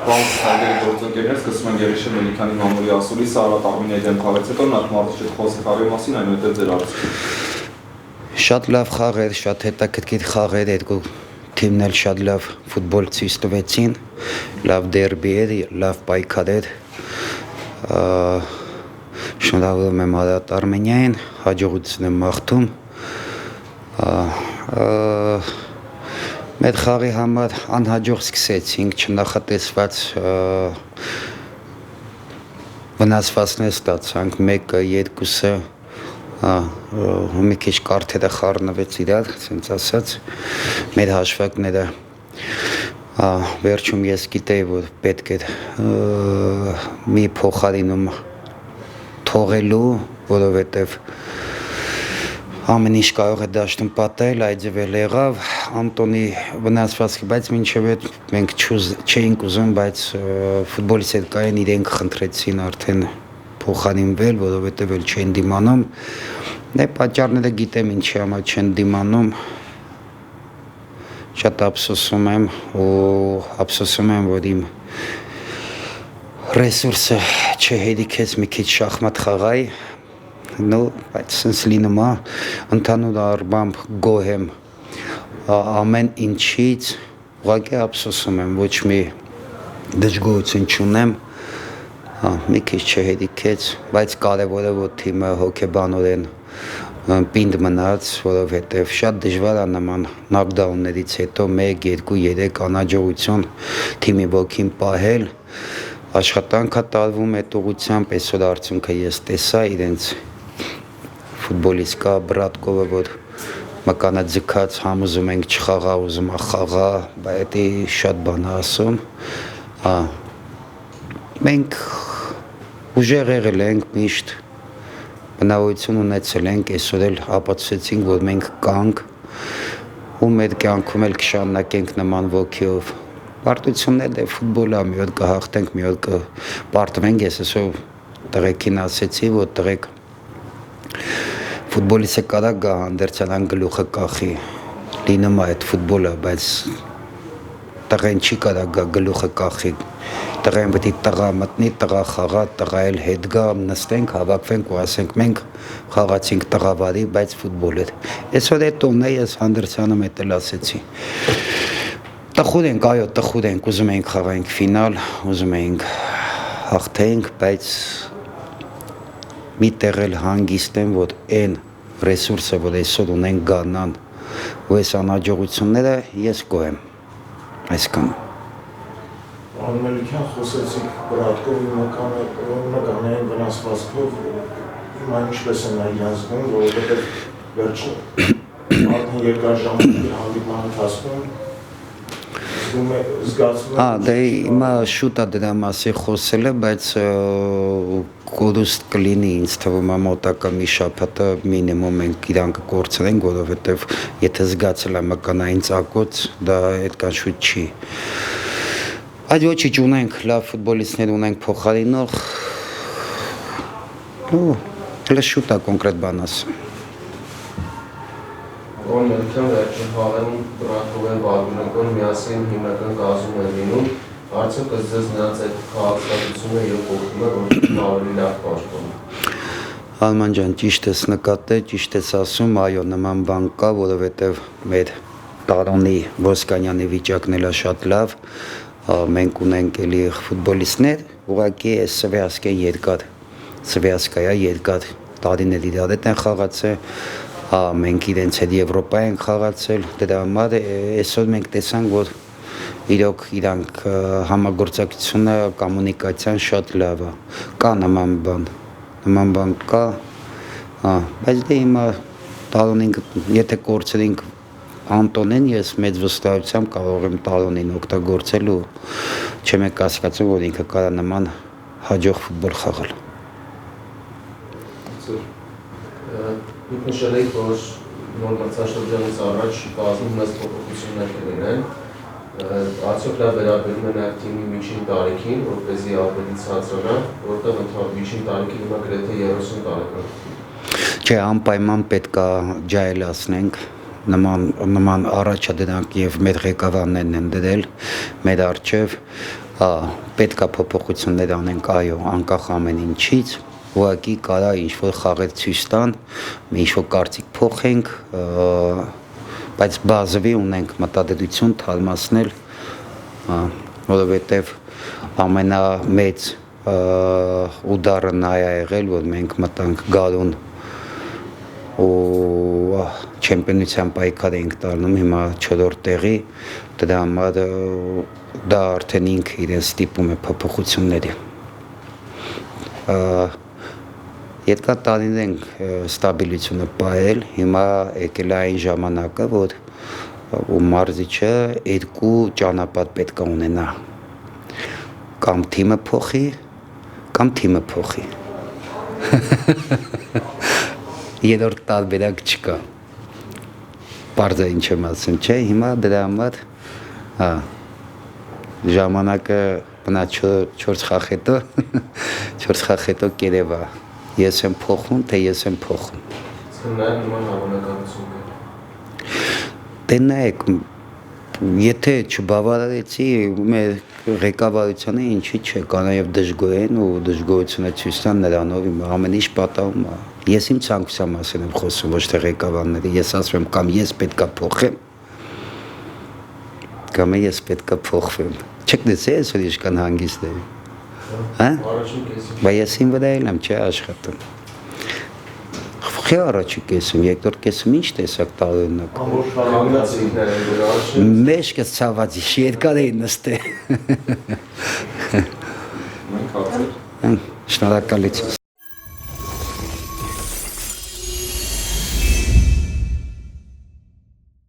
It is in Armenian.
Պարոն Հայդերի գործընկերներ սկսում են Երիշե Մելիքյանի մամուլի ասուլի Սարհատ Արմենիայի դեմ խաղից հետո նախ մարդուց խոսի խաղի մասին, այնուհետև ձեր արծիքը։ Շատ լավ խաղ էր, շատ հետաքրքիր խաղ էր, երկու թիմն էլ շատ լավ ֆուտբոլ ցույց տվեցին, լավ դերբի էր, լավ պայքար էր։ Շնորհավորում եմ Սարհատ Արմենիային, հաջողություն եմ մաղթում։ Մեր խաղի համար անհաջող սկսեցինք, չնախատեսված վնասվածքներ ստացանք, մեկը, երկուսը, մի քիչ կարթերը խառնվեց իրար, ասենց ասած, մեր հաշվարկները վերջում ես գիտեի, որ պետք էր մի փոխարինում թողելու, որովհետև ամեն ինչ կարող է դաշտում պատահել, այդ ձևել եղավ, Անտոնի վնասվածքը, բայց մինչև այդ մենք չէինք ուզում, բայց ֆուտբոլից հետ կային իրենք խնդրեցին արդեն փոխարինվել, որովհետև էլ չեն դիմանում, պատճառները գիտեմ ինչի համար չեն դիմանում, շատ ափսոսում եմ ու ափսոսում եմ, որ իմ ռեսուրսը չհերիքեց մի քիչ շախմատ խաղայի, բայց սենց լինում է, ընդհանուր առմամբ գոհ եմ ամեն ինչից, ուղղակի ափսոսում եմ, ոչ մի դժգոհություն չունեմ, մի քիչ չհերիքեց, բայց կարևորը որ թիմը հոգեբանորեն պինդ մնաց, որովհետև շատ դժվար է նման նոկդաուններից հետո 1, 2, 3 անհաջողություն թիմի ոգին պահել, աշխատանք է տարվում այդ ուղղությամբ, այսօր արդյունքը ես տեսա իրենց ֆուտբոլիստկա Բրատկովը, որ մկանը ձգած համոզում ենք չխաղա, ուզում է խաղա, բայց դա շատ բան է ասում, մենք ուժեղ եղել ենք միշտ, բնավորություն ունեցել ենք, այսօր էլ ապացուցեցինք, որ մենք կանք ու մեր կյանքում էլ կշարունակենք նման ոգիով, պարտություններ է ֆուտբոլ է, մի օր կհաղթենք, մի օր կպարտվենք, ես այսօր տղեկին ասեցի, որ տղեկ ֆուտբոլիստը կարա գա հանդերձանան գլուխը կախի, լինում է այդ ֆուտբոլը, բայց տղեն չի կարա գա գլուխը կախի, տղեն պետք է տղա մտնի, տղա խաղա, տղա էլ հետ գա, նստենք, հավաքվենք ու ասենք մենք խաղացինք տղավարի, բայց ֆուտբոլ էր, այսօր այդ տոնն է, ես հանդերձանում էդ էլ ասեցի, տխուր ենք, այո, տխուր ենք, ուզում ենք խաղանք ֆինալ, ուզում ենք հաղթենք, բայց մի տեղ էլ հանգիստ եմ, որ այն ռեսուրսը, որ այսօր ունենք գարնան ու այս անհաջողությունները ես գոհ եմ, այսքան։ Պարոն Մելիքյան, խոսեցիք Բրատկովի մկանային վնասվածքով, հիմա ինչպես են իրան զգում, որովհետև վերջին արդեն երկար ժամանակի հանդիպման ընթացքում Դա հիմա շուտ է դրա մասին խոսելը, բայց կորուստ կլինի ինձ թվում է մոտակա մի շաբաթը մինիմում մենք իրան կկորցնենք, որովհետև եթե զգացել է մկանային ծակոց, դա այդքան շուտ չի։ Այդ ոչինչ ունենք, լավ ֆուտբոլիստներ ունենք փոխարինող, հələ շուտ է կոնկրետ բան ասում։ Պարոն Մելիքյան, վերջին խաղերում Բրատկովն Վագնեկոն միասին հիմնական կազմում են լինում, արդյոք ձեզ նրանց այդ քաղաքացիությունը և օգնում է, որ ավելի լավ պաշտպանում։ Արման ջան, ճիշտ ես նկատել, ճիշտ ես ասում, այո, նման բան կա, որովհետև մեր Տարոնի Ոսկանյանի վիճակն էլ է շատ լավ, մենք ունենք էլի ֆուտբոլիստներ, ուղղակի այս սվյազկեն երկար, սվյազկայա երկար տարիներ իրար հետ են խաղացել, մենք իրենց հետ Եվրոպա ենք խաղացել, դրա համար այսօր մենք տեսանք, որ իրոք իրանք համագործակցությունը, կոմունիկացիան շատ լավ է, կա նման բան կա, բայց դե հիմա Տարոնին, եթե կորցրինք Անտոնեն, ես մեծ վստահությամբ կարող եմ Տարոնին օգտագործել ու չեմ եք հասկացում, որ ինքը կարա նման հաջող ֆուտբոլ խաղալ։ Դուք նշել եք, որ նոր մրցաշրջանից առաջ կազմում մեծ փոփոխություններ կլինեն, արդյոք դա վերաբերում է նաև թիմի միջին տարիքին, որպեսզի ավելի ցածրանա, որտեղ միջին տարիքի հիմա գրեթե 30 տարեկան։ Չէ, անպայման պետք է ջայլացնենք, նման առաջադրանք եւ մեր ղեկավարներն են դրել մեր առջև, պետք է փոփոխություններ անենք, այո, անկախ ամեն ինչից, ուղղակի կարա ինչ-որ խաղեր ցույց տան, մի ինչ-որ կարծիք փոխենք, բայց բազովի ունենք մտադրություն թարմացնել, որովհետև ամենամեծ ուդարը նա է եղել, որ մենք մտանք գարուն ու չեմպիոնության պայքար էինք տալնում, հիմա 4-րդ տեղի, դրա համար դա արդեն ինքը իրեն ստիպում է փոփոխությունների։ Երկար տարիներ ենք ստաբիլությունը պահել, հիմա եկել է այն ժամանակը, որ մարզիչը երկու ճանապարհ պետք է ունենա, կամ թիմը փոխի, կամ թիմը փոխի։ Երրորդ տարբերակ չկա։ Պարզ է ինչ եմ ասում, չէ, հիմա դրա համար ժամանակը մնա 4 խաղ հետո 4 խաղ հետո կերևա ես եմ փոխում, թե ես եմ փոխում։ Իսկ նաև նման հավանականություն կա։ Դե նայեք, եթե չբավարարեցի մեր ղեկավարությանը ինչի՞ չէ, կա նաև դժգոհեն ու դժգոհությունը ցույց տան նրանով ամեն ինչ պատահում է։ Ես իմ ցանկության մասին եմ խոսում, ոչ թե ղեկավարների, ես ասում եմ կամ ես պետքա փոխեմ, կամ ես պետքա փոխվեմ։ Չեք դեսել այսօր ինչքան հանգիստ է։ Հա? Առաջին կեսի։ Բայց ես իմ վրա եմ չէ աշխատում։ Խի առաջի կեսում, երկրորդ կեսում ինչ տեսակ տարօրինակ։ Ամբողջ Կանգնացիքներ են որ առաջին Մեջքը ցավացի, երկար էին նստել։ Մենք հարցեր։ Շնորհակալություն։